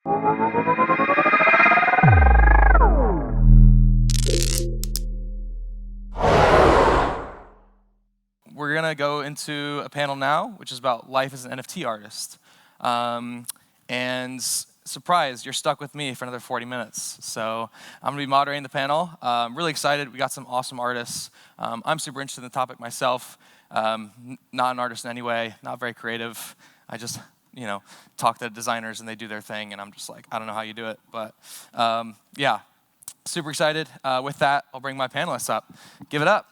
We're going to go into a panel now, which is about life as an NFT artist. And surprise, you're stuck with me for another 40 minutes. So I'm going to be moderating the panel. I'm really excited. We got some awesome artists. I'm super interested in the topic myself. Not an artist in any way, not very creative. I just, talk to designers and they do their thing, and I'm just like, I don't know how you do it. But yeah, super excited. With that, I'll bring my panelists up. Give it up.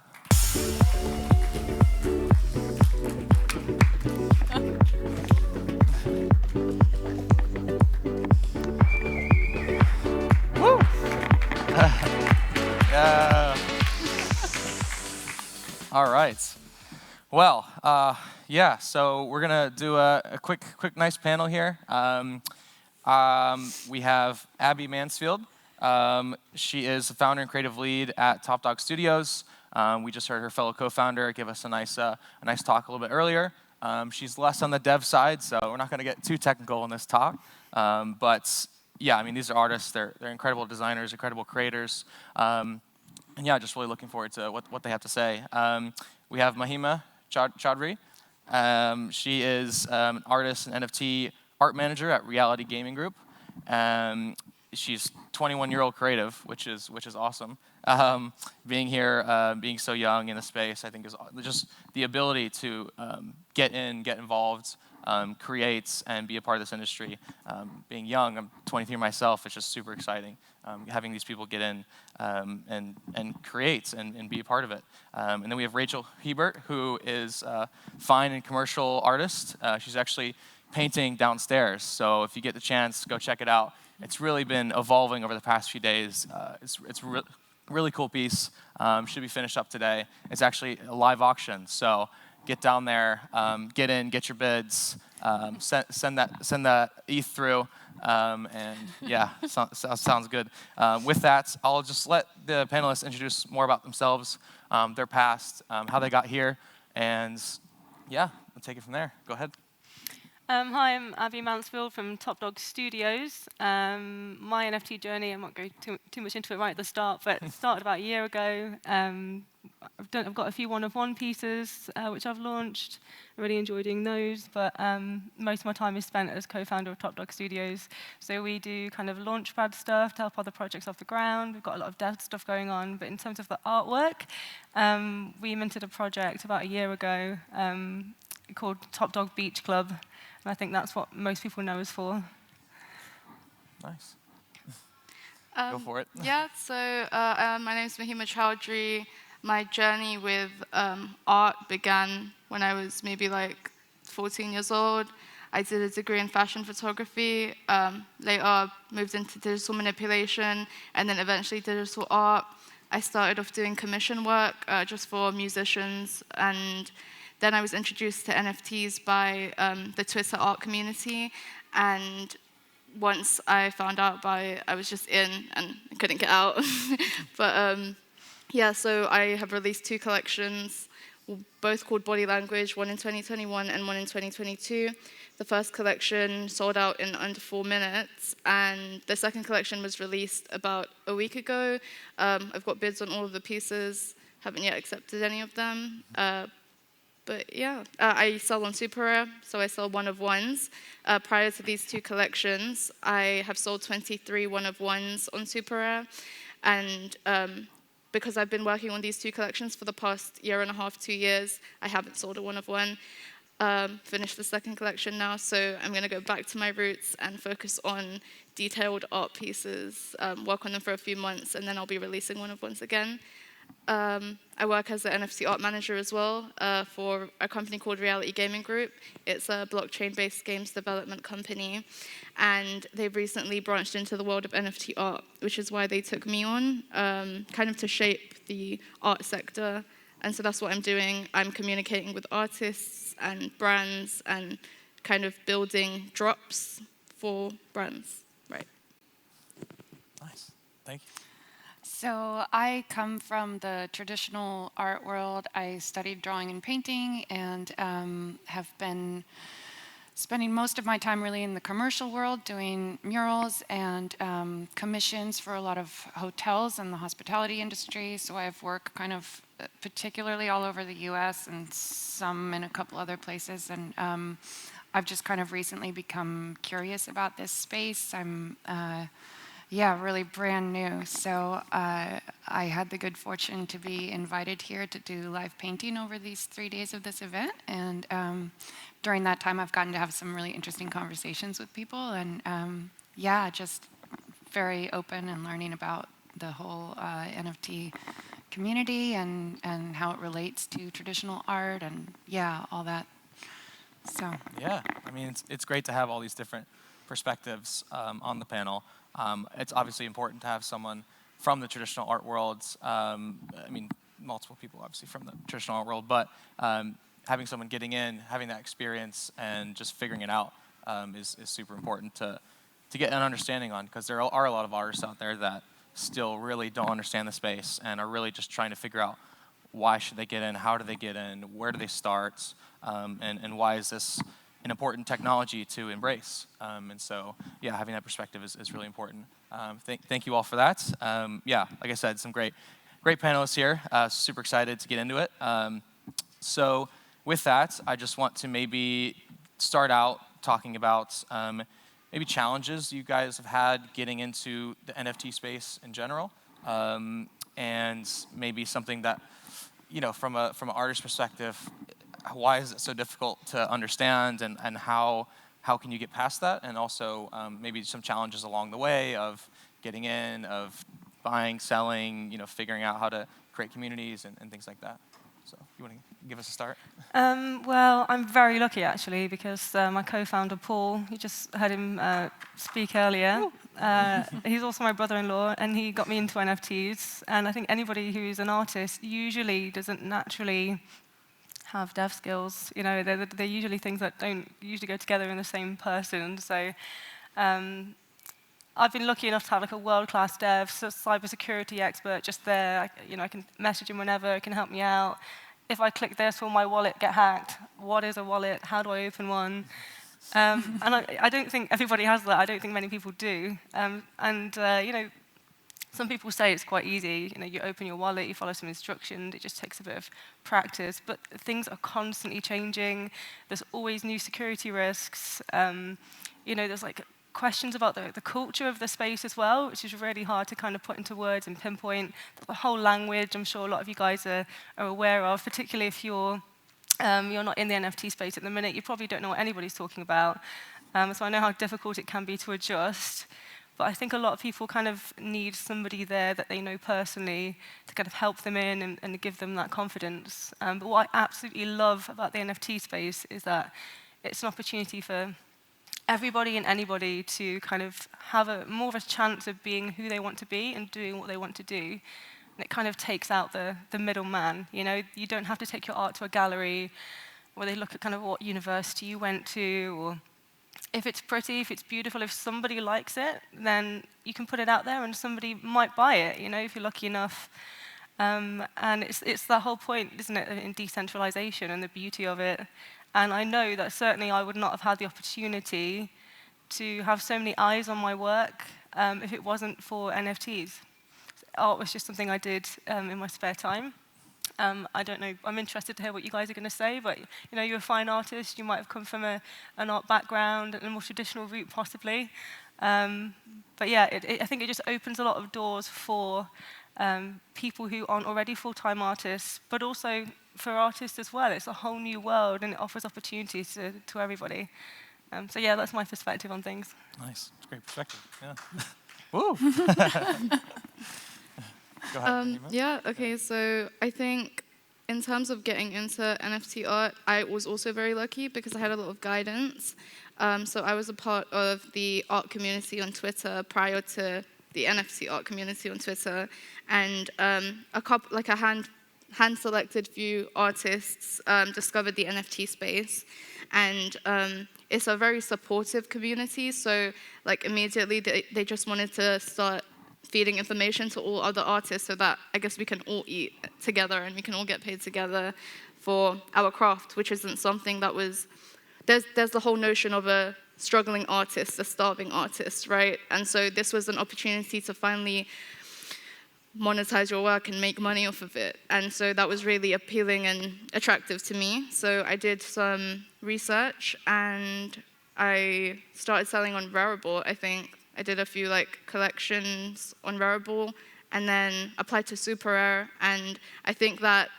Woo! Yeah. All right. Well, yeah, so we're going to do a quick, nice panel here. We have Abby Mansfield. She is the founder and creative lead at Top Dog Studios. We just heard her fellow co-founder give us a nice talk a little bit earlier. She's less on the dev side, so we're not going to get too technical in this talk. But yeah, I mean, these are artists. They're incredible designers, incredible creators. And yeah, just really looking forward to what they have to say. We have Mahima Chaudhry. She is an artist and NFT art manager at Reality Gaming Group. She's 21-year-old creative, which is awesome. Being here, being so young in the space, I think is just the ability to get involved, create, and be a part of this industry. Being young, I'm 23 myself, it's just super exciting. Having these people get in and create and be a part of it. And then we have Rachel Hebert, who is a fine and commercial artist. She's actually painting downstairs, so if you get the chance, go check it out. It's really been evolving over the past few days. It's really cool piece. Should be finished up today. It's actually a live auction, so get down there, get in, get your bids, send that ETH through, and yeah, sounds good. With that, I'll just let the panelists introduce more about themselves, their past, how they got here, and yeah, we'll take it from there. Go ahead. Hi, I'm Abby Mansfield from Top Dog Studios. My NFT journey, I won't go too much into it right at the start, but it started about a year ago. I've got a few one-of-one pieces which I've launched. I really enjoy doing those, but most of my time is spent as co-founder of Top Dog Studios. So we do kind of launchpad stuff to help other projects off the ground. We've got a lot of dev stuff going on, but in terms of the artwork, we minted a project about a year ago called Top Dog Beach Club. And I think that's what most people know us for. Nice. Go for it. Yeah, so my name is Mahima Chaudhry. My journey with art began when I was maybe like 14 years old. I did a degree in fashion photography. Later, moved into digital manipulation, and then eventually digital art. I started off doing commission work just for musicians, and then I was introduced to NFTs by the Twitter art community, and once I found out I was just in and couldn't get out. But yeah, so I have released 2 collections, both called Body Language, one in 2021 and one in 2022. The first collection sold out in under 4 minutes, and the second collection was released about a week ago. I've got bids on all of the pieces, haven't yet accepted any of them. But yeah, I sell on Super Rare, so I sell one-of-ones. Prior to these 2 collections, I have sold 23 one-of-ones on Super Rare. And because I've been working on these 2 collections for the past year and a half, 2 years, I haven't sold a one-of-one. Finished the second collection now, so I'm going to go back to my roots and focus on detailed art pieces, work on them for a few months, and then I'll be releasing one-of-ones again. I work as an NFT art manager as well for a company called Reality Gaming Group. It's a blockchain-based games development company, and they've recently branched into the world of NFT art, which is why they took me on, kind of to shape the art sector. And so that's what I'm doing. I'm communicating with artists and brands and kind of building drops for brands. Right. Nice. Thank you. So I come from the traditional art world. I studied drawing and painting and have been spending most of my time really in the commercial world doing murals and commissions for a lot of hotels and the hospitality industry. So I have work kind of particularly all over the US and some in a couple other places. And I've just kind of recently become curious about this space. I'm really brand new. So I had the good fortune to be invited here to do live painting over these 3 days of this event. And during that time, I've gotten to have some really interesting conversations with people. And just very open and learning about the whole NFT community and how it relates to traditional art and all that. So Yeah, I mean, it's great to have all these different perspectives on the panel. It's obviously important to have someone from the traditional art worlds. I mean, multiple people obviously from the traditional art world, but having someone getting in, having that experience, and just figuring it out is super important to get an understanding on, because there are a lot of artists out there that still really don't understand the space and are really just trying to figure out why should they get in, how do they get in, where do they start, and why is this an important technology to embrace. And so, having that perspective is really important. Thank you all for that. Like I said, some great panelists here. Super excited to get into it. So with that, I just want to maybe start out talking about maybe challenges you guys have had getting into the NFT space in general, and maybe something that, from an artist perspective, why is it so difficult to understand, and how can you get past that? And also maybe some challenges along the way of getting in, of buying, selling, figuring out how to create communities and things like that. So you want to give us a start? Well, I'm very lucky actually, because my co-founder Paul, you just heard him speak earlier. He's also my brother-in-law, and he got me into NFTs. And I think anybody who's an artist usually doesn't naturally have dev skills. They're usually things that don't usually go together in the same person. So I've been lucky enough to have like a world-class dev, cybersecurity expert just there. I can message him whenever, it can help me out. If I click this, will my wallet get hacked? What is a wallet? How do I open one? And I don't think everybody has that. I don't think many people do. Some people say it's quite easy. You open your wallet, you follow some instructions. It just takes a bit of practice. But things are constantly changing. There's always new security risks. There's like questions about the culture of the space as well, which is really hard to kind of put into words and pinpoint. The whole language, I'm sure a lot of you guys are aware of, particularly if you're not in the NFT space at the minute. You probably don't know what anybody's talking about. So I know how difficult it can be to adjust. But I think a lot of people kind of need somebody there that they know personally to kind of help them in and give them that confidence. But what I absolutely love about the NFT space is that it's an opportunity for everybody and anybody to kind of have more of a chance of being who they want to be and doing what they want to do. And it kind of takes out the middleman. You don't have to take your art to a gallery where they look at kind of what university you went to, or if it's pretty, if it's beautiful, if somebody likes it, then you can put it out there and somebody might buy it, if you're lucky enough. And it's the whole point, isn't it, in decentralization and the beauty of it. And I know that certainly I would not have had the opportunity to have so many eyes on my work if it wasn't for NFTs. Art was just something I did in my spare time. I don't know, I'm interested to hear what you guys are going to say, but you're a fine artist, you might have come from an art background, a more traditional route possibly. But I think it just opens a lot of doors for people who aren't already full-time artists, but also for artists as well. It's a whole new world, and it offers opportunities to everybody. That's my perspective on things. Nice, it's a great perspective, yeah. Woo! Go ahead. Okay, so I think in terms of getting into NFT art, I was also very lucky because I had a lot of guidance. So I was a part of the art community on Twitter prior to the NFT art community on Twitter, and a hand-selected few artists discovered the NFT space, and it's a very supportive community. So immediately they just wanted to start feeding information to all other artists so that I guess we can all eat together and we can all get paid together for our craft, which isn't something that was there's the whole notion of a struggling artist, a starving artist, right? And so this was an opportunity to finally monetize your work and make money off of it. And so that was really appealing and attractive to me. So I did some research and I started selling on Rarible, I think. I did a few like collections on Rarible and then applied to Super Rare. And I think that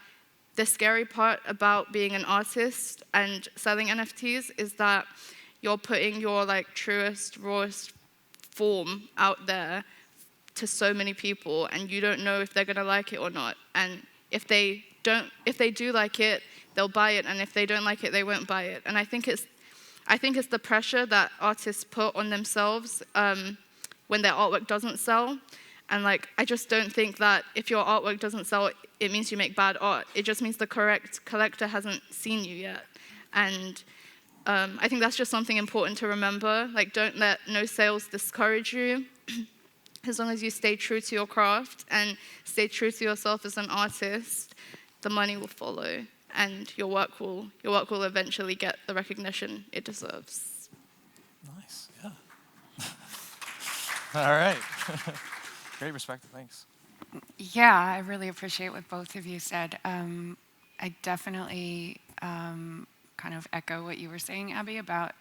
the scary part about being an artist and selling NFTs is that you're putting your like truest, rawest form out there to so many people, and you don't know if they're gonna like it or not. And if they do like it, they'll buy it, and if they don't like it, they won't buy it. And I think it's the pressure that artists put on themselves when their artwork doesn't sell. And like, I just don't think that if your artwork doesn't sell, it means you make bad art. It just means the correct collector hasn't seen you yet. And I think that's just something important to remember. Like, don't let no sales discourage you. As long as you stay true to your craft and stay true to yourself as an artist, the money will follow, and your work will eventually get the recognition it deserves. Nice, yeah. All right. Great perspective, thanks. Yeah, I really appreciate what both of you said. I definitely kind of echo what you were saying, Abby, about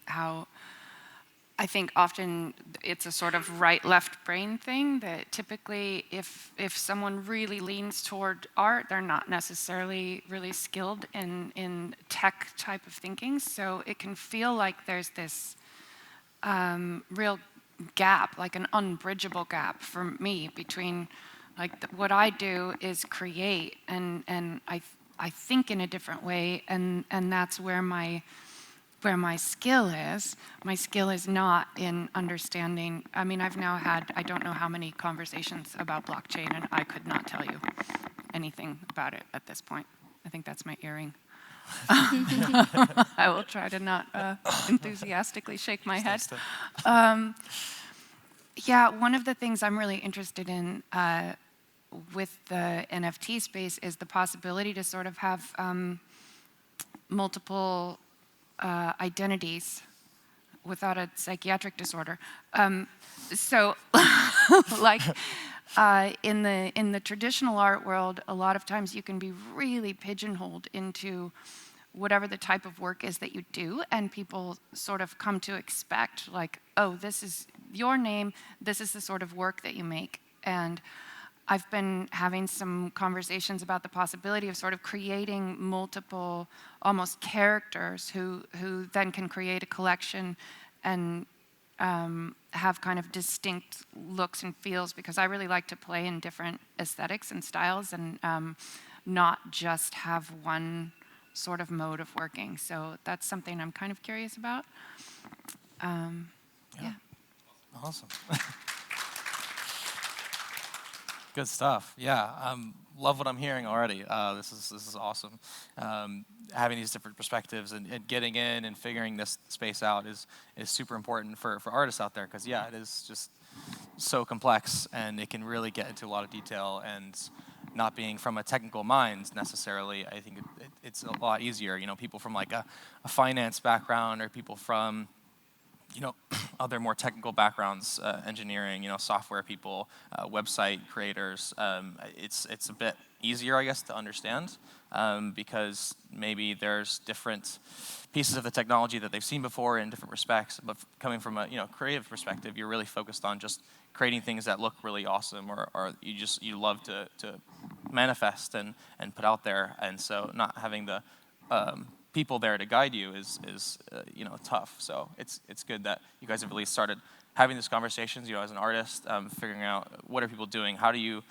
how I think often it's a sort of right-left brain thing, that typically if someone really leans toward art, they're not necessarily really skilled in tech type of thinking. So it can feel like there's this real gap, like an unbridgeable gap for me between like what I do is create, and I think in a different way, and that's where my skill is. My skill is not in understanding. I mean, I've now had, I don't know how many conversations about blockchain, and I could not tell you anything about it at this point. I think that's my earring. I will try to not enthusiastically shake my head. Yeah, one of the things I'm really interested in with the NFT space is the possibility to sort of have multiple identities without a psychiatric disorder. So, like in the traditional art world, a lot of times you can be really pigeonholed into whatever the type of work is that you do, and people sort of come to expect, like, oh, this is your name, this is the sort of work that you make. And I've been having some conversations about the possibility of sort of creating multiple, almost characters who then can create a collection and have kind of distinct looks and feels, because I really like to play in different aesthetics and styles and not just have one sort of mode of working. So that's something I'm kind of curious about. Yeah. Awesome. Good stuff. Yeah, love what I'm hearing already. This is awesome. Having these different perspectives and getting in and figuring this space out is super important for artists out there, because yeah, it is just so complex and it can really get into a lot of detail, and not being from a technical mind necessarily, I think it's a lot easier. You know, people from like a finance background, or people from, you know, other more technical backgrounds, engineering, you know, software people, website creators, it's a bit easier, I guess, to understand, because maybe there's different pieces of the technology that they've seen before in different respects. But coming from a, you know, creative perspective, you're really focused on just creating things that look really awesome, or you love to manifest and put out there. And so not having the people there to guide you is you know, tough. So it's good that you guys have really started having these conversations, you know, as an artist, figuring out what are people doing, how do you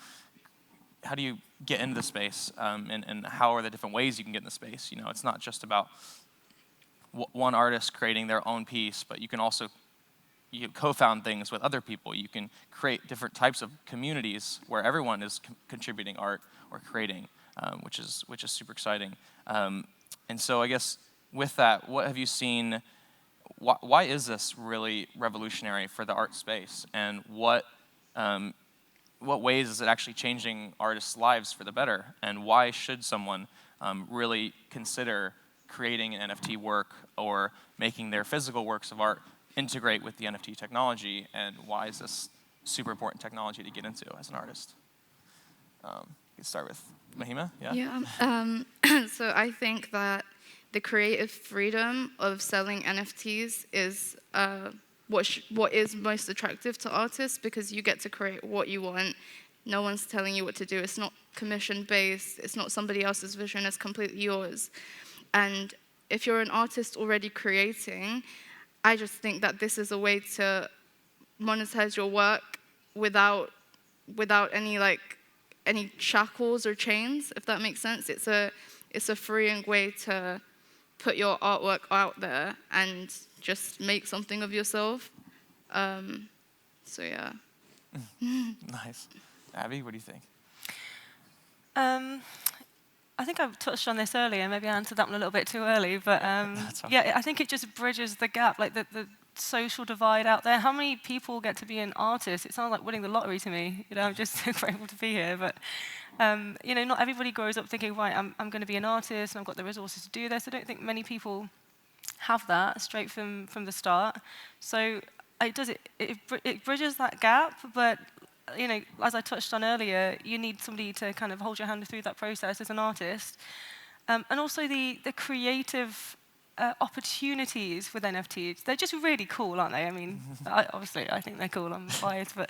get into the space, and how are the different ways you can get in the space. You know, it's not just about one artist creating their own piece, but you can also co-found things with other people. You can create different types of communities where everyone is contributing art or creating, which is super exciting. And so I guess with that, what have you seen, why is this really revolutionary for the art space? And what ways is it actually changing artists' lives for the better? And why should someone really consider creating an NFT work or making their physical works of art integrate with the NFT technology, and why is this super important technology to get into as an artist? You can start with Mahima. Yeah. Yeah. So I think that the creative freedom of selling NFTs is what is most attractive to artists, because you get to create what you want. No one's telling you what to do. It's not commission-based. It's not somebody else's vision. It's completely yours. And if you're an artist already creating, I just think that this is a way to monetize your work without any shackles or chains, if that makes sense. It's a freeing way to put your artwork out there and just make something of yourself. So yeah. Nice. Abby, what do you think? I think I touched on this earlier. Maybe I answered that one a little bit too early, but yeah, I think it just bridges the gap, like the social divide out there. How many people get to be an artist? It sounds like winning the lottery to me. I'm just so grateful to be here. But not everybody grows up thinking, right, I'm going to be an artist and I've got the resources to do this. I don't think many people have that straight from the start. So it bridges that gap, but as I touched on earlier, you need somebody to kind of hold your hand through that process as an artist. And also the creative opportunities with NFTs. They're just really cool, aren't they? I mean, obviously, I think they're cool. I'm biased, but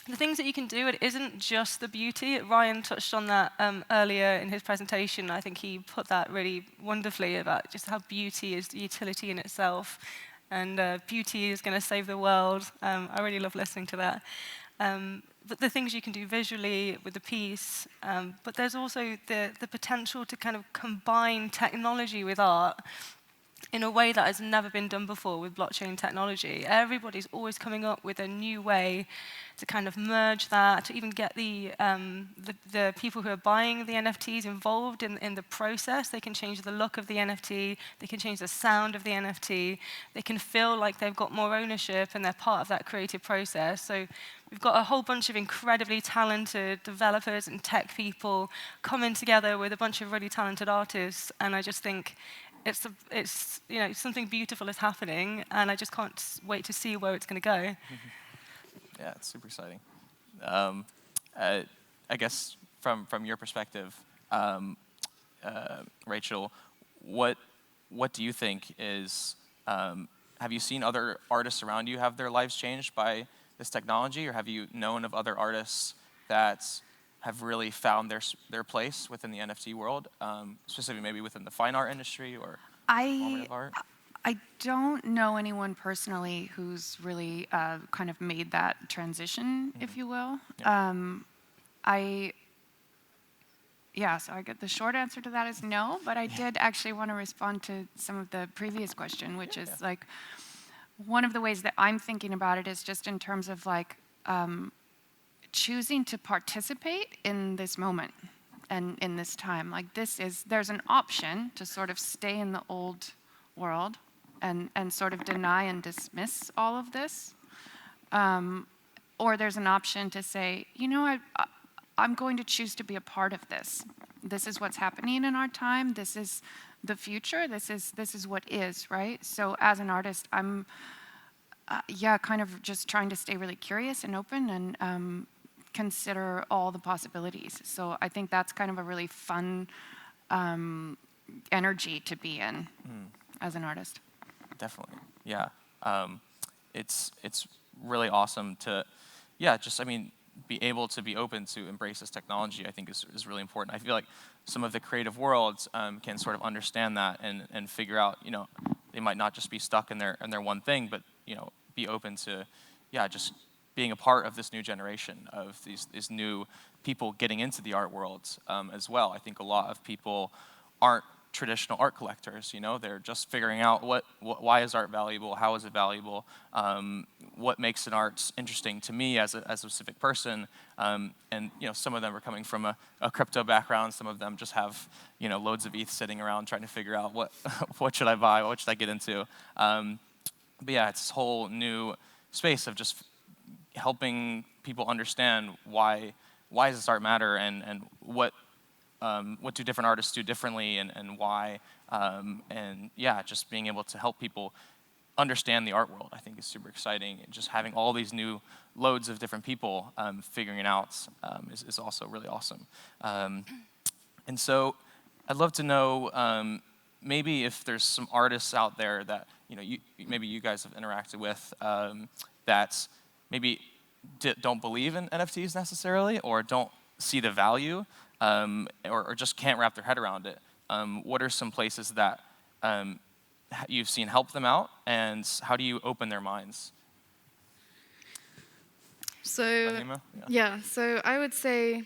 the things that you can do, it isn't just the beauty. Ryan touched on that earlier in his presentation. I think he put that really wonderfully about just how beauty is the utility in itself. And beauty is going to save the world. I really love listening to that. But the things you can do visually with the piece, but there's also the potential to kind of combine technology with art in a way that has never been done before with blockchain technology. Everybody's always coming up with a new way to kind of merge that, to even get the people who are buying the NFTs involved in the process. They can change the look of the NFT, they can change the sound of the NFT, they can feel like they've got more ownership and they're part of that creative process. So we've got a whole bunch of incredibly talented developers and tech people coming together with a bunch of really talented artists, and I just think it's something beautiful is happening, and I just can't wait to see where it's going to go. Yeah, it's super exciting. I guess from your perspective, Rachel, what do you think is? Have you seen other artists around you have their lives changed by this technology, or have you known of other artists that have really found their place within the NFT world, specifically maybe within the fine art industry or formative art? I don't know anyone personally who's really kind of made that transition, if you will. Yeah. So I get the short answer to that is no, but I did actually want to respond to some of the previous question, which is like, one of the ways that I'm thinking about it is just in terms of like choosing to participate in this moment and in this time. Like there's an option to sort of stay in the old world and sort of deny and dismiss all of this. Or there's an option to say, I'm going to choose to be a part of this. This is what's happening in our time. This is the future. This is what is, right? So as an artist, I'm, kind of just trying to stay really curious and open and consider all the possibilities. So I think that's kind of a really fun energy to be in as an artist. Definitely, yeah. It's really awesome to, be able to be open to embrace this technology. I think is really important. I feel like some of the creative worlds can sort of understand that and figure out, they might not just be stuck in their one thing, but be open to, just being a part of this new generation of these new people getting into the art worlds as well. I think a lot of people aren't traditional art collectors. They're just figuring out why is art valuable, how is it valuable, what makes an art interesting to me as a specific person, and some of them are coming from a crypto background. Some of them just have loads of ETH sitting around trying to figure out what should I buy, what should I get into. But yeah, it's this whole new space of just helping people understand why does this art matter, and what what do different artists do differently and why, and yeah, just being able to help people understand the art world, I think is super exciting. And just having all these new loads of different people figuring it out is also really awesome. And so I'd love to know maybe if there's some artists out there that maybe you guys have interacted with that maybe don't believe in NFTs necessarily, or don't see the value, or just can't wrap their head around it. What are some places that you've seen help them out, and how do you open their minds? So Fahima? yeah, so I would say,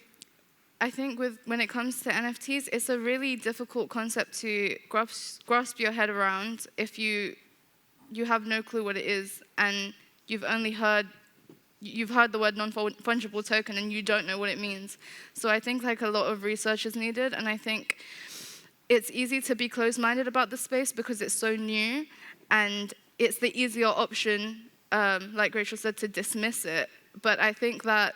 I think when it comes to NFTs, it's a really difficult concept to grasp your head around if you have no clue what it is, and you've heard the word non-fungible token and you don't know what it means. So I think like a lot of research is needed, and I think it's easy to be closed-minded about the space because it's so new, and it's the easier option, like Rachel said, to dismiss it. But I think that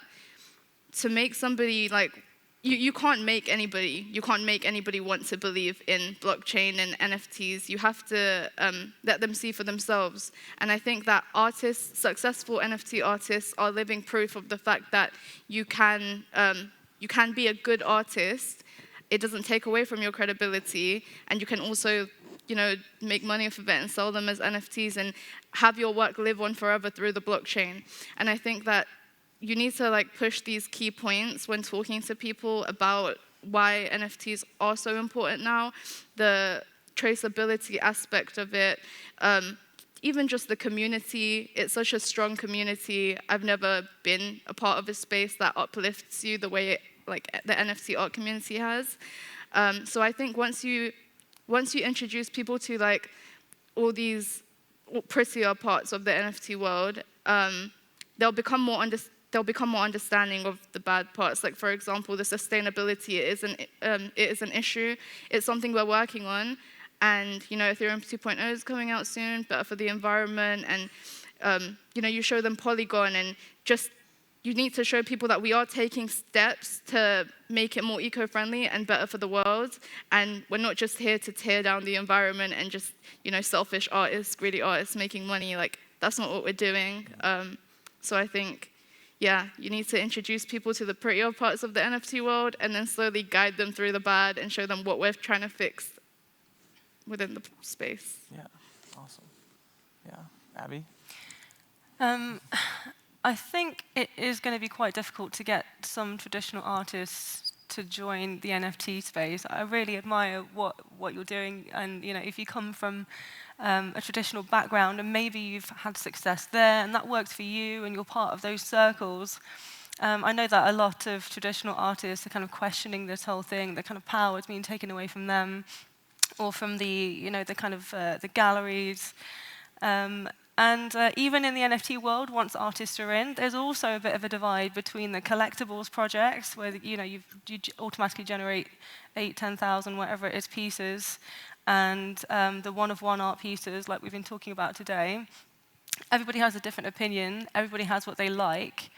to make somebody like, you can't make anybody want to believe in blockchain and NFTs. You have to let them see for themselves. And I think that successful NFT artists are living proof of the fact that you can be a good artist. It doesn't take away from your credibility, and you can also, make money off of it and sell them as NFTs and have your work live on forever through the blockchain. And I think that you need to push these key points when talking to people about why NFTs are so important now. The traceability aspect of it, even just the community. It's such a strong community. I've never been a part of a space that uplifts you the way the NFT art community has. So I think once you introduce people to all these prettier parts of the NFT world, they'll become more understanding of the bad parts. Like, for example, the sustainability is an issue. It's something we're working on, and Ethereum 2.0 is coming out soon, better for the environment. And you show them Polygon, and just you need to show people that we are taking steps to make it more eco-friendly and better for the world. And we're not just here to tear down the environment and just selfish artists, greedy artists making money. That's not what we're doing. So I think, yeah, you need to introduce people to the prettier parts of the NFT world and then slowly guide them through the bad and show them what we're trying to fix within the space. Yeah, awesome. Yeah, Abby? I think it is going to be quite difficult to get some traditional artists to join the NFT space. I really admire what you're doing, and if you come from a traditional background and maybe you've had success there and that works for you and you're part of those circles. I know that a lot of traditional artists are kind of questioning this whole thing. The kind of power is being taken away from them, or from the the kind of the galleries. And even in the NFT world, once artists are in, there's also a bit of a divide between the collectibles projects, where you automatically generate 8,000, 10,000, whatever it is, pieces, and the one-of-one art pieces, like we've been talking about today. Everybody has a different opinion. Everybody has what they like.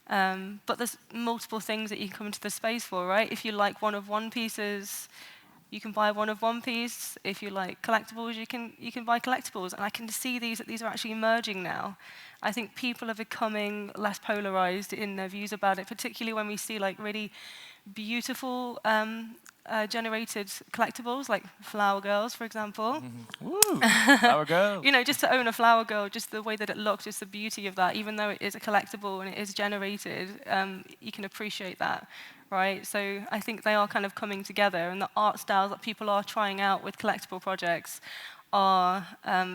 But there's multiple things that you can come into the space for, right? If you like one-of-one pieces, you can buy one-of-one piece. If you like collectibles, you can buy collectibles. And I can see that these are actually emerging now. I think people are becoming less polarized in their views about it, particularly when we see really beautiful generated collectibles, like flower girls, for example. Mm-hmm. Woo, flower girl. Just to own a flower girl, just the way that it looks, just the beauty of that, even though it is a collectible and it is generated, you can appreciate that. Right, so I think they are kind of coming together, and the art styles that people are trying out with collectible projects are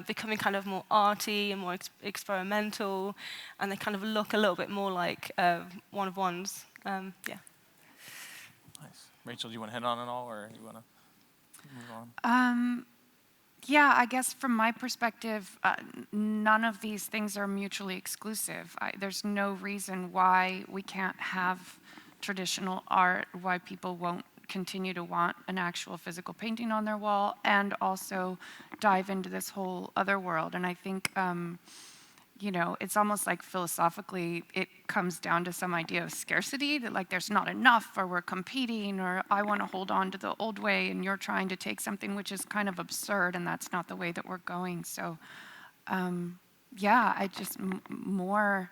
becoming kind of more arty and more experimental, and they kind of look a little bit more like one-of-ones. Yeah. Nice. Rachel, do you want to hit on it all, or do you want to move on? Yeah, I guess from my perspective, none of these things are mutually exclusive. There's no reason why we can't have traditional art, why people won't continue to want an actual physical painting on their wall, and also dive into this whole other world. And I think, it's almost like philosophically it comes down to some idea of scarcity, that like there's not enough, or we're competing, or I want to hold on to the old way and you're trying to take something which is kind of absurd, and that's not the way that we're going. So I just more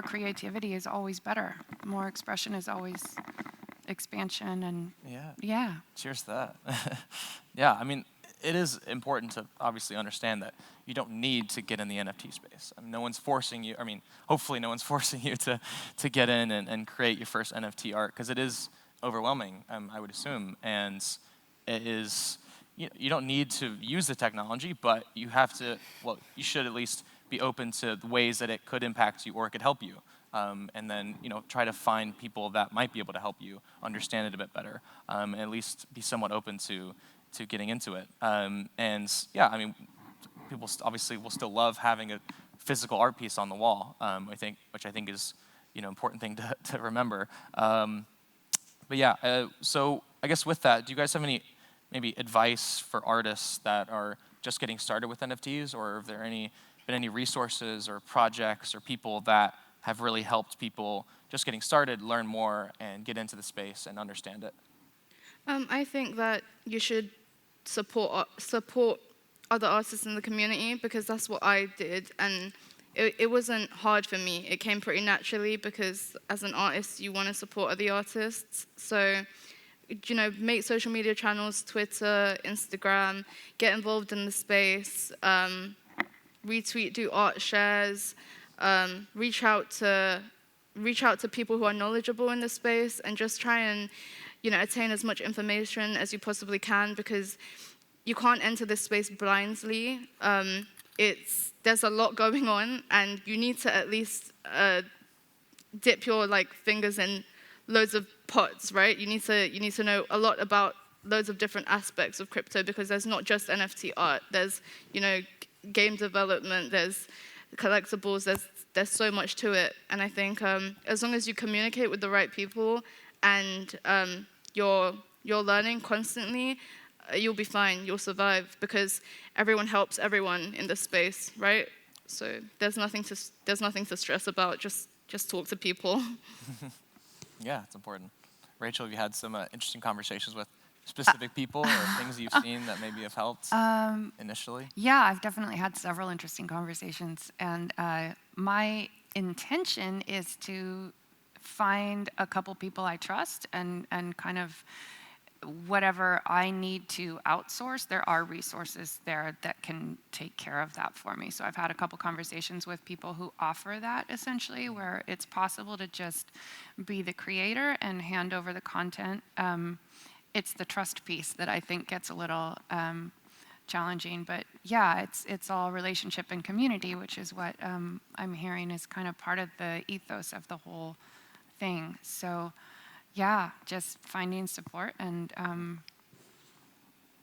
creativity is always better. More expression is always expansion, and yeah. Cheers to that. Yeah, I mean, it is important to obviously understand that you don't need to get in the NFT space. I mean, no one's forcing you. I mean, hopefully no one's forcing you to get in and create your first NFT art, because it is overwhelming, I would assume. And it is, you don't need to use the technology, but you have to, you should at least be open to the ways that it could impact you or it could help you. And then, try to find people that might be able to help you understand it a bit better, and at least be somewhat open to getting into it. And yeah, I mean, people obviously will still love having a physical art piece on the wall, which I think is, important thing to remember. But yeah, so I guess with that, do you guys have any maybe advice for artists that are just getting started with NFTs, or have there been any resources or projects or people that have really helped people just getting started learn more and get into the space and understand it? I think that you should support other artists in the community, because that's what I did, and it wasn't hard for me. It came pretty naturally, because as an artist, you want to support other artists. So, make social media channels, Twitter, Instagram, get involved in the space, retweet, do art shares, reach out to people who are knowledgeable in the space, and just try and attain as much information as you possibly can, because you can't enter this space blindly. There's a lot going on, and you need to at least dip your fingers in loads of pots, right? You need to know a lot about loads of different aspects of crypto, because there's not just NFT art. There's game development. There's collectibles. There's so much to it, and I think as long as you communicate with the right people and you're learning constantly, you'll be fine. You'll survive, because everyone helps everyone in this space, right? So there's nothing to stress about. Just talk to people. Yeah, it's important. Rachel, have you had some interesting conversations with specific people or things you've seen that maybe have helped initially? Yeah, I've definitely had several interesting conversations, and my intention is to find a couple people I trust, and kind of whatever I need to outsource, there are resources there that can take care of that for me. So I've had a couple conversations with people who offer that, essentially, where it's possible to just be the creator and hand over the content. It's the trust piece that I think gets a little challenging, but yeah, it's all relationship and community, which is what I'm hearing is kind of part of the ethos of the whole thing. So yeah, just finding support and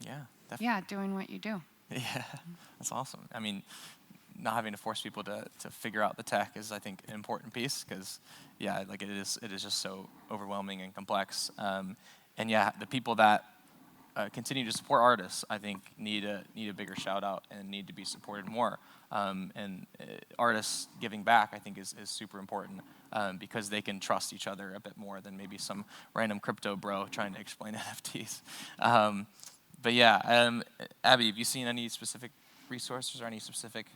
yeah, definitely. Doing what you do. Yeah, that's awesome. I mean, not having to force people to figure out the tech is, I think, an important piece, because yeah, it is just so overwhelming and complex. And yeah, the people that continue to support artists, I think, need a bigger shout out and need to be supported more. And artists giving back, I think, is super important, because they can trust each other a bit more than maybe some random crypto bro trying to explain NFTs. But yeah, Abby, have you seen any specific resources or any specific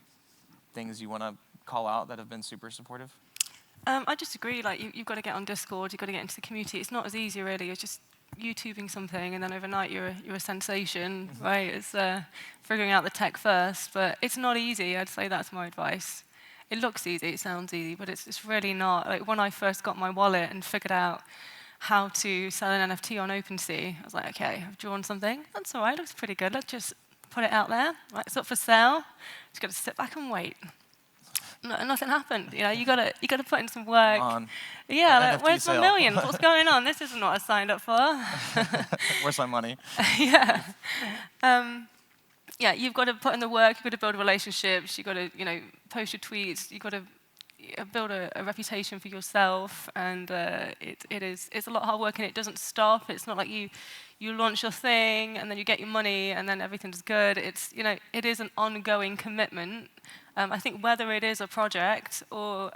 things you want to call out that have been super supportive? I just agree. You've got to get on Discord. You've got to get into the community. It's not as easy, really. It's just YouTubing something, and then overnight you're a sensation, right? It's figuring out the tech first, but it's not easy. I'd say that's my advice. It looks easy, it sounds easy, but it's really not. Like, when I first got my wallet and figured out how to sell an NFT on OpenSea, I was like, okay, I've drawn something. That's all right, looks pretty good. Let's just put it out there. Right, it's up for sale. Just got to sit back and wait. Nothing happened. You got to put in some work. Come on. Yeah, where's my millions? What's going on? This isn't what I signed up for. Where's my money? Yeah. Yeah, you've got to put in the work. You've got to build relationships. You've got to, post your tweets. You've got to build a reputation for yourself. And it's a lot of hard work, and it doesn't stop. It's not like you launch your thing and then you get your money and then everything's good. It is an ongoing commitment. I think whether it is a project or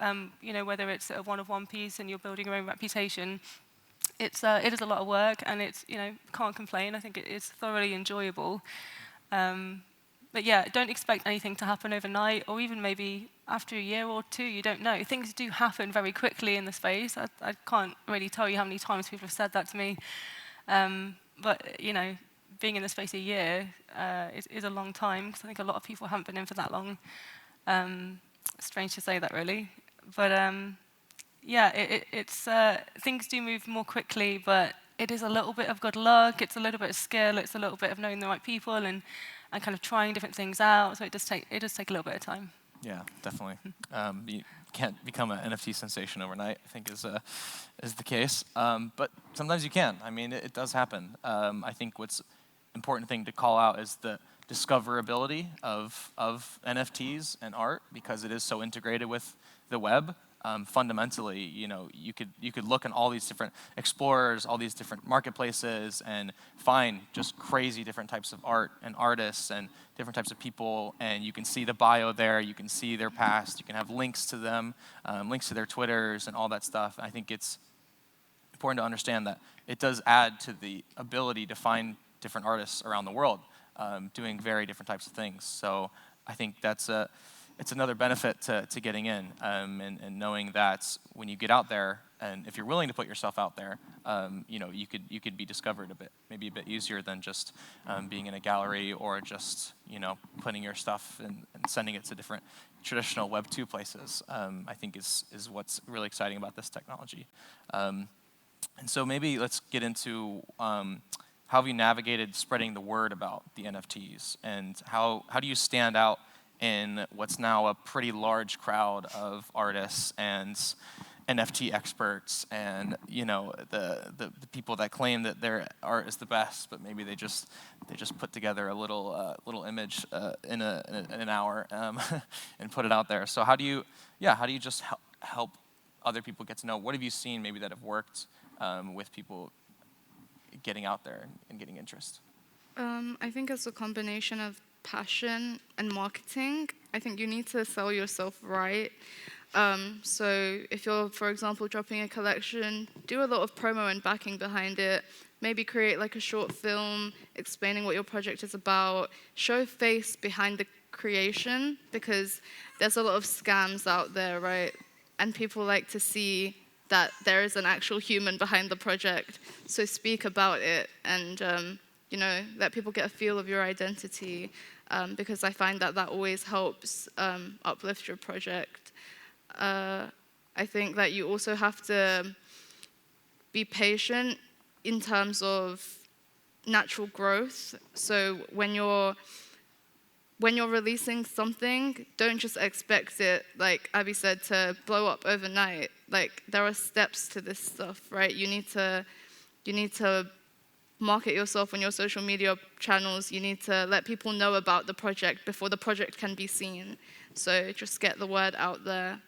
whether it's a one-of-one piece and you're building your own reputation, it is a lot of work, and it's can't complain. I think it is thoroughly enjoyable. But yeah, don't expect anything to happen overnight, or even maybe after a year or two. You don't know. Things do happen very quickly in the space. I can't really tell you how many times people have said that to me. But being in the space a year is a long time, because I think a lot of people haven't been in for that long. Strange to say that, really. But yeah, it's things do move more quickly, but it is a little bit of good luck. It's a little bit of skill. It's a little bit of knowing the right people and kind of trying different things out. So it does take a little bit of time. Yeah, definitely. You can't become an NFT sensation overnight, I think is the case. But sometimes you can. I mean, it does happen. I think what's important thing to call out is the discoverability of NFTs and art, because it is so integrated with the web. Fundamentally, you could look in all these different explorers, all these different marketplaces, and find just crazy different types of art and artists and different types of people, and you can see the bio there, you can see their past, you can have links to them, links to their Twitters and all that stuff. I think it's important to understand that it does add to the ability to find different artists around the world doing very different types of things. So I think it's another benefit to getting in, and knowing that when you get out there, and if you're willing to put yourself out there, you could be discovered maybe a bit easier than just being in a gallery, or just putting your stuff and sending it to different traditional Web 2 places. I think is what's really exciting about this technology. And so maybe let's get into how have you navigated spreading the word about the NFTs, and how do you stand out in what's now a pretty large crowd of artists and NFT experts, and the people that claim that their art is the best, but maybe they just put together a little image in an hour and put it out there. So how do you just help other people get to know? What have you seen maybe that have worked with people getting out there and getting interest? I think it's a combination of passion and marketing. I think you need to sell yourself right. So if you're, for example, dropping a collection, do a lot of promo and backing behind it. Maybe create like a short film explaining what your project is about. Show face behind the creation, because there's a lot of scams out there, right? And people like to see that there is an actual human behind the project. So speak about it, and let people get a feel of your identity, because I find that always helps uplift your project. I think that you also have to be patient in terms of natural growth. So when you're releasing something, don't just expect it, like Abby said, to blow up overnight. Like, there are steps to this stuff, right? You need to market yourself on your social media channels. You need to let people know about the project before the project can be seen. So just get the word out there.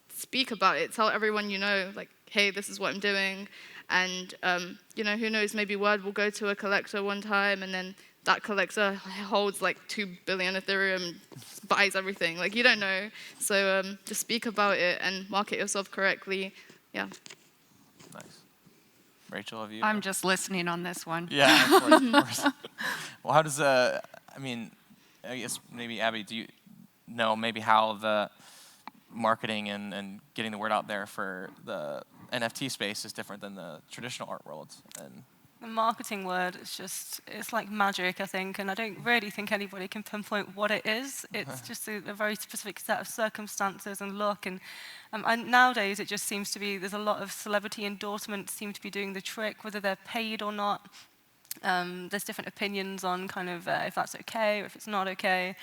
Speak about it. Tell everyone like, hey, this is what I'm doing. And, who knows, maybe word will go to a collector one time, and then that collector holds like 2 billion Ethereum, buys everything. Like, you don't know. So just speak about it and market yourself correctly. Yeah. Nice. Rachel, have you? I'm just listening on this one. Yeah, of course. Well, how does I guess maybe Abby, do you know maybe how the marketing and getting the word out there for the NFT space is different than the traditional art world? And the marketing word is it's like magic, I think, and I don't really think anybody can pinpoint what it is. It's just a very specific set of circumstances and look, and nowadays it just seems to be, there's a lot of celebrity endorsements seem to be doing the trick, whether they're paid or not. There's different opinions on kind of if that's okay or if it's not okay.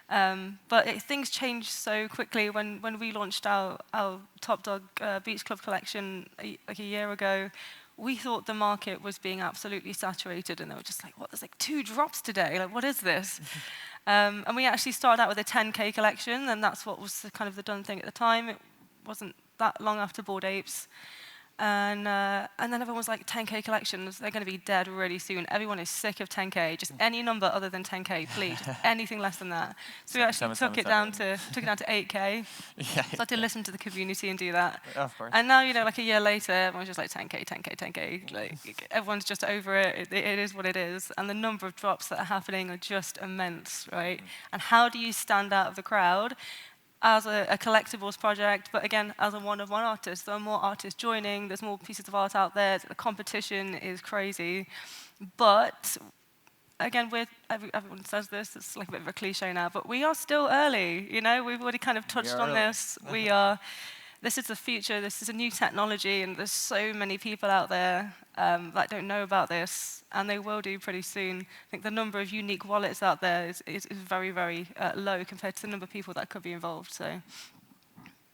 But things change so quickly. When we launched our Top Dog Beach Club collection like a year ago, we thought the market was being absolutely saturated, and they were just like, what, there's like 2 drops today, like what is this? And we actually started out with a 10K collection, and that's what was kind of the done thing at the time. It wasn't that long after Bored Apes. And then everyone was like, 10K collections, they're going to be dead really soon. Everyone is sick of 10K. Just any number other than 10K, please. Just anything less than that. So we actually took it down to 8K. Started to listen to the community and do that. Of course. And now, like a year later, everyone's just like 10K, 10K, 10K. Like everyone's just over it. It is what it is. And the number of drops that are happening are just immense, right? And how do you stand out of the crowd? As a collectibles project, but again, as a one-of-one artist. There are more artists joining, there's more pieces of art out there, the competition is crazy. But again, everyone says this, it's like a bit of a cliche now, but we are still early, we've already kind of touched on this. This is the future, this is a new technology, and there's so many people out there that don't know about this, and they will do pretty soon. I think the number of unique wallets out there is very, very low compared to the number of people that could be involved. So,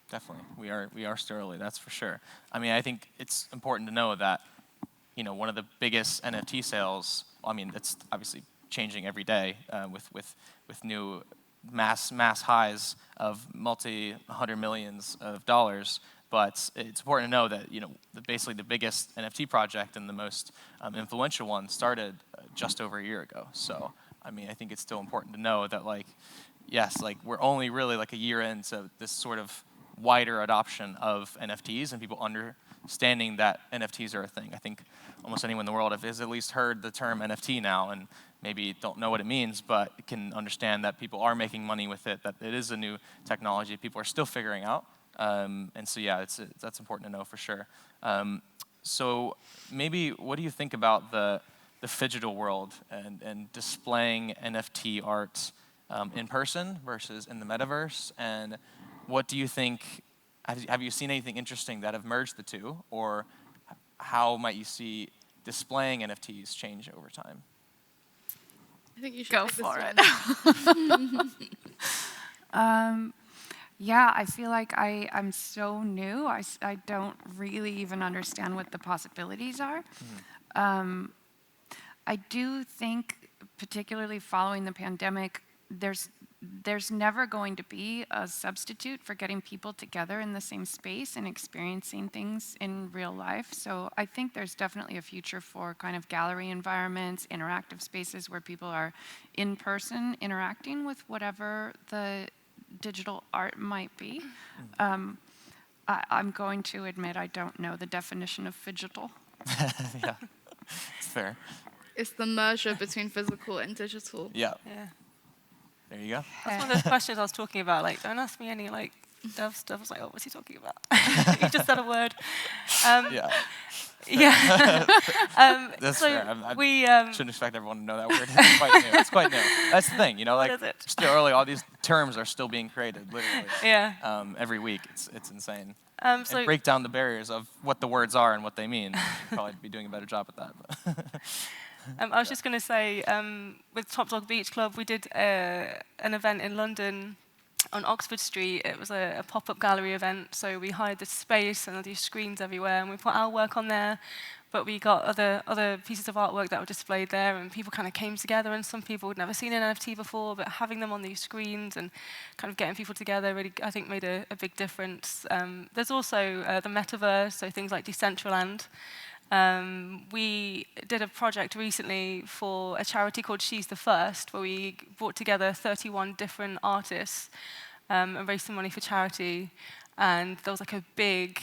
definitely, we are still early. That's for sure. I mean, I think it's important to know that one of the biggest NFT sales. I mean, it's obviously changing every day with new mass highs of multi-hundred millions of dollars. But it's important to know that basically the biggest NFT project and the most influential one started just over a year ago. So I mean, I think it's still important to know that yes, we're only really a year into this sort of wider adoption of NFTs and people understanding that NFTs are a thing. I think almost anyone in the world has at least heard the term NFT now and maybe don't know what it means, but can understand that people are making money with it, that it is a new technology people are still figuring out. And so yeah, that's important to know for sure. So maybe what do you think about the phygital world and displaying NFT art in person versus in the metaverse? And what do you think, have you seen anything interesting that have merged the two? Or how might you see displaying NFTs change over time? I think you should Go take this for one. it. Yeah, I feel like I'm so new. I don't really even understand what the possibilities are. I do think, particularly following the pandemic, there's never going to be a substitute for getting people together in the same space and experiencing things in real life. So I think there's definitely a future for kind of gallery environments, interactive spaces where people are in person interacting with whatever the digital art might be. I'm going to admit I don't know the definition of phygital. Yeah, it's fair. It's the merger between physical and digital. Yeah. There you go. That's one of those questions I was talking about. Don't ask me any dev stuff. I was like, oh, what's he talking about? He just said a word. Yeah. Yeah. That's so fair. we shouldn't expect everyone to know that word. It's quite new. It's quite new. That's the thing, What is it? Still early. All these terms are still being created, literally. Yeah. Every week, it's insane. So and break down the barriers of what the words are and what they mean. You'd probably be doing a better job at that. I was just going to say, with Top Dog Beach Club, we did an event in London on Oxford Street. It was a pop-up gallery event, so we hired this space and all these screens everywhere, and we put our work on there, but we got other pieces of artwork that were displayed there, and people kind of came together, and some people had never seen an NFT before, but having them on these screens and kind of getting people together really, I think, made a big difference. There's also the metaverse, so things like Decentraland. We did a project recently for a charity called She's the First, where we brought together 31 different artists and raised some money for charity. And there was a big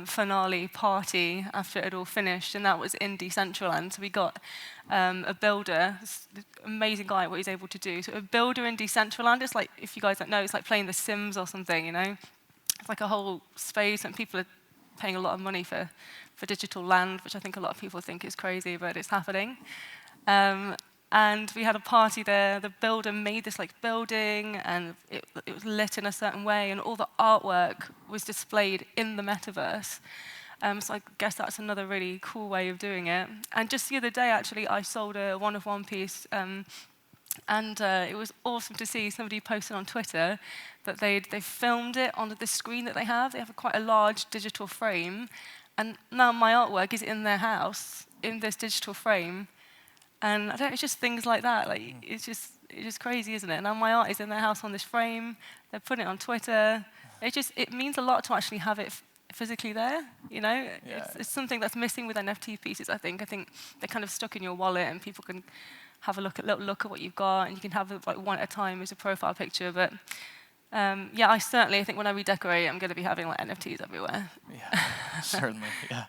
finale party after it had all finished, and that was in Decentraland. So we got a builder, this amazing guy, what he's able to do. So a builder in Decentraland, it's like, if you guys don't know, it's like playing The Sims or something, It's like a whole space, and people are paying a lot of money for digital land, which I think a lot of people think is crazy, but it's happening. And we had a party there. The builder made this building, and it was lit in a certain way, and all the artwork was displayed in the metaverse. So I guess that's another really cool way of doing it. And just the other day, actually, I sold a one-of-one piece, and it was awesome to see somebody posted on Twitter that they filmed it on the screen that they have. They have quite a large digital frame, and now my artwork is in their house in this digital frame. And it's just things like that. It's just crazy, isn't it? Now my art is in their house on this frame. They're putting it on Twitter. It means a lot to actually have it physically there, you know? It's something that's missing with NFT pieces, I think. I think they're kind of stuck in your wallet, and people can have a little look at what you've got, and you can have like one at a time as a profile picture. But yeah, I think when I redecorate, I'm going to be having like NFTs everywhere. Yeah, certainly, yeah.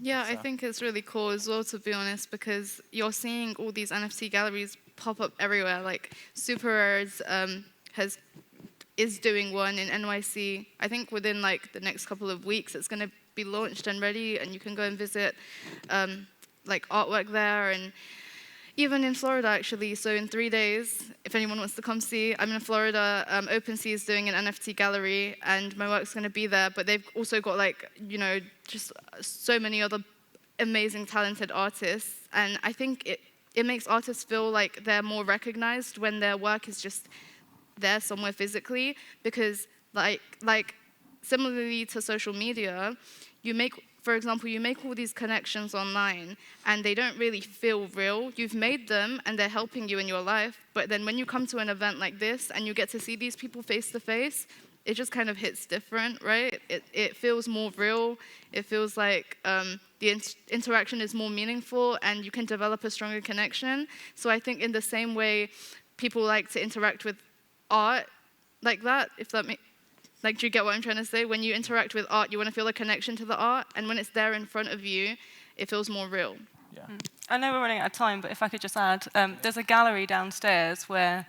Yeah, I think it's really cool as well, to be honest, because you're seeing all these NFT galleries pop up everywhere. Like Super Rares is doing one in NYC. I think within like the next couple of weeks, it's going to be launched and ready, and you can go and visit like artwork there, and even in Florida actually. So in 3 days, if anyone wants to come see, I'm in Florida. OpenSea is doing an NFT gallery, and my work's going to be there. But they've also got like, you know, just so many other amazing, talented artists, and I think it makes artists feel like they're more recognized when their work is just there somewhere physically, because like similarly to social media, for example, you make all these connections online and they don't really feel real. You've made them and they're helping you in your life, but then when you come to an event like this and you get to see these people face to face, it just kind of hits different, right? It feels more real. It feels like the interaction is more meaningful, and you can develop a stronger connection. So I think in the same way people like to interact with art like that, if that makes, like, do you get what I'm trying to say? When you interact with art, you want to feel a connection to the art, and when it's there in front of you, it feels more real. Yeah. I know we're running out of time, but if I could just add, there's a gallery downstairs where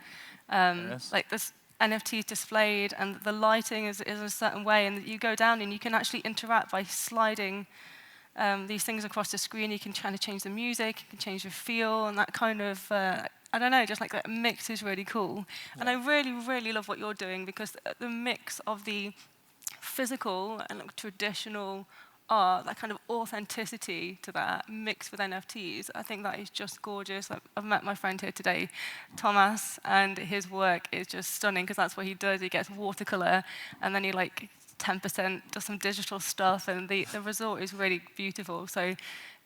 like this NFT displayed, and the lighting is a certain way, and you go down and you can actually interact by sliding these things across the screen. You can kind of change the music, you can change the feel, and that kind of I don't know, just like that mix is really cool. Yeah. And I really, really love what you're doing, because the mix of the physical and like traditional art, that kind of authenticity to that mixed with NFTs, I think that is just gorgeous. I've met my friend here today, Thomas, and his work is just stunning, because that's what he does. He gets watercolor, and then he like 10% does some digital stuff, and the result is really beautiful. So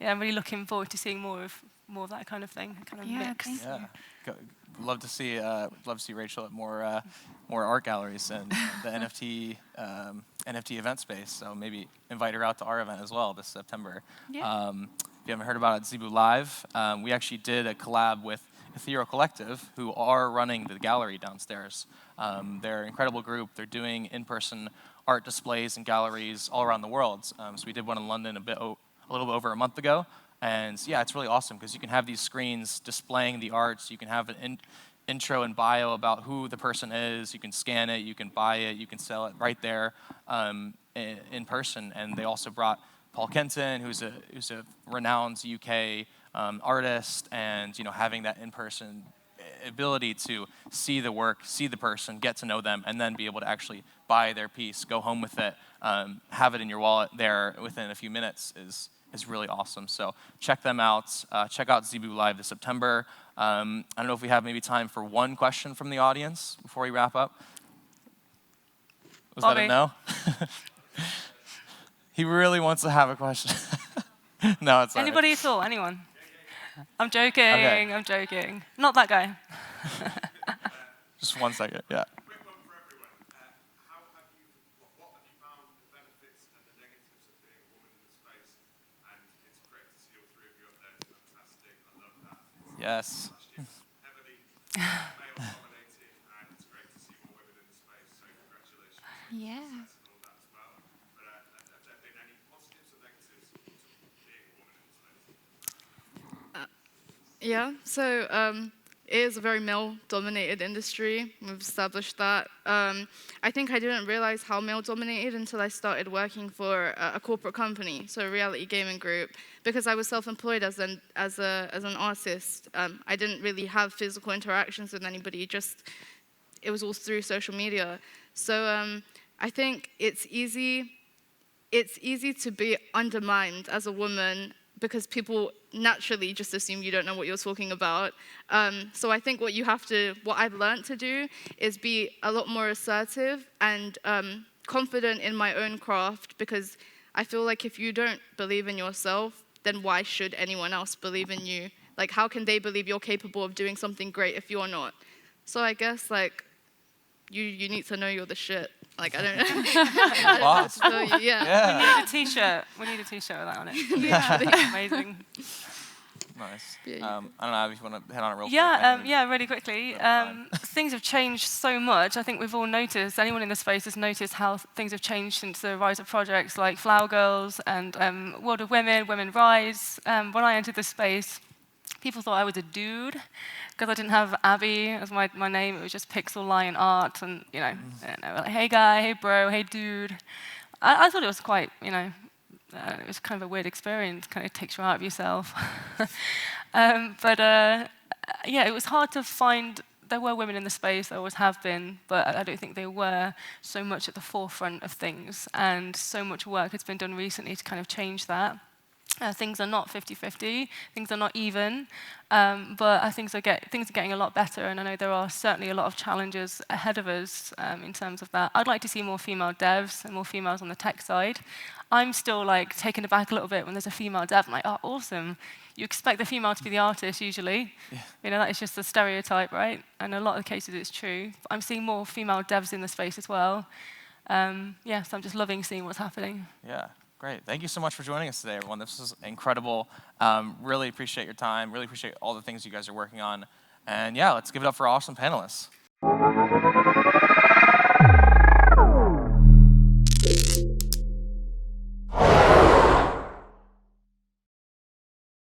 yeah, I'm really looking forward to seeing more of that kind of thing, kind of mix. Yeah, love to see Rachel at more art galleries and the NFT event space. So maybe invite her out to our event as well this September. Yeah. If you haven't heard about it, Zebu Live, we actually did a collab with Ethereal Collective, who are running the gallery downstairs. They're an incredible group. They're doing in-person art displays and galleries all around the world. So we did one in London a little bit over a month ago. And yeah, it's really awesome, because you can have these screens displaying the arts. You can have an intro and bio about who the person is. You can scan it, you can buy it, you can sell it right there in person. And they also brought Paul Kenton, who's a renowned UK artist, and having that in-person ability to see the work, see the person, get to know them, and then be able to actually buy their piece, go home with it, have it in your wallet there within a few minutes is really awesome. So check them out. Check out Zebu Live this September. I don't know if we have maybe time for one question from the audience before we wrap up. Was Bobby. that a no? He really wants to have a question. No, it's all Anybody right. at all? Anyone? I'm joking. Okay. I'm joking. Not that guy. Just 1 second. Yeah. Quick one for everyone. What have you found the benefits and the negatives of being a woman in the space? And it's great to see all three of you up there. It's fantastic. I love that. Yes. Heavily male-dominated, and it's great to see more women in the space. So congratulations. Yeah. And all that as well. But have there been any positives or negatives to being a woman in the space? Yeah, so it is a very male-dominated industry. We've established that. I think I didn't realize how male-dominated until I started working for a corporate company, so a reality gaming group, because I was self-employed as an artist. I didn't really have physical interactions with anybody. It was all through social media. So I think it's easy to be undermined as a woman, because people naturally just assume you don't know what you're talking about. So I think what I've learned to do is be a lot more assertive and confident in my own craft, because I feel like if you don't believe in yourself, then why should anyone else believe in you? Like, how can they believe you're capable of doing something great if you're not? So I guess, like, you need to know you're the shit. Like, I don't know. I don't know Wow. what to tell you. Yeah. Yeah. We need a T-shirt. We need a T-shirt with that on it. Literally. Amazing. Nice. Yeah, you I don't know if you want to head on it real quick. Yeah, and then- yeah, really quickly. That's fine. Things have changed so much. I think we've all noticed, anyone in the space has noticed how things have changed since the rise of projects like Flower Girls and World of Women, Women Rise. When I entered the space, people thought I was a dude because I didn't have Abby as my name. It was just pixel line art and, you know, like, hey guy, hey bro, hey dude. I thought it was quite, you know, it was kind of a weird experience, kind of takes you out of yourself. Yeah, it was hard to find. There were women in the space, there always have been, but I don't think they were so much at the forefront of things. And so much work has been done recently to kind of change that. Things are not 50-50, things are not even, but things are getting a lot better, and I know there are certainly a lot of challenges ahead of us in terms of that. I'd like to see more female devs and more females on the tech side. I'm still like taken aback a little bit when there's a female dev. I'm like, oh, awesome. You expect the female to be the artist usually. Yeah. You know, that is just the stereotype, right? And in a lot of the cases it's true. But I'm seeing more female devs in the space as well. Yeah, so I'm just loving seeing what's happening. Yeah. Great. Thank you so much for joining us today, everyone. This was incredible. Really appreciate your time. Really appreciate all the things you guys are working on. And yeah, let's give it up for our awesome panelists.